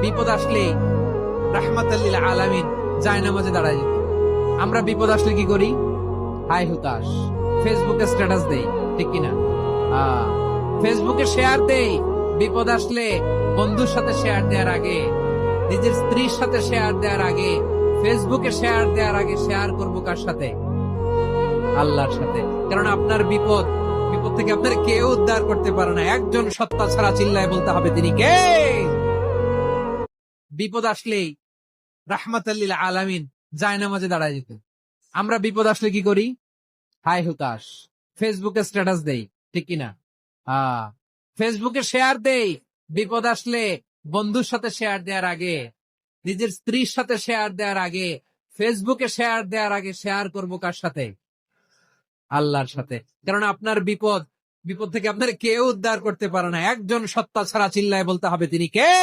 বিপদ আসলেই রাহমাতাল্লিল আলামিন জায়নামাজে দাঁড়ায় যেত। আমরা বিপদ আসলে কি করি? হাই হুতাশ, ফেসবুকে স্ট্যাটাস দেই, ঠিক কিনা? ফেসবুকে শেয়ার দেই। বিপদ আসলে বন্ধুর সাথে শেয়ার দেওয়ার আগে, নিজের স্ত্রীর সাথে শেয়ার দেওয়ার আগে, ফেসবুকে শেয়ার দেওয়ার আগে শেয়ার করবো কার সাথে? আল্লাহর সাথে। কারণ আপনার বিপদ থেকে আপনার কেউ উদ্ধার করতে পারে না, একজন সত্তা ছাড়া। চিল্লায় বলতে হবে তিনি কে। বিপদ আসলেই রাহমাতাল্লিল আলামিন জায়নামাজে দাঁড়ায় যেত। আমরা বিপদ আসলে কি করি? হাই হুতাশ, ফেসবুকে স্ট্যাটাস দেই, ঠিক কিনা? ফেসবুকে শেয়ার দেই। বিপদ আসলে বন্ধুর সাথে শেয়ার দেওয়ার আগে, নিজের স্ত্রীর সাথে শেয়ার দেওয়ার আগে, ফেসবুকে শেয়ার দেওয়ার আগে শেয়ার করবো কার সাথে? আল্লাহর সাথে। কারণ আপনার বিপদ থেকে আপনার কেউ উদ্ধার করতে পারে না, একজন সত্তা ছাড়া। চিল্লায় বলতে হবে তিনি কে।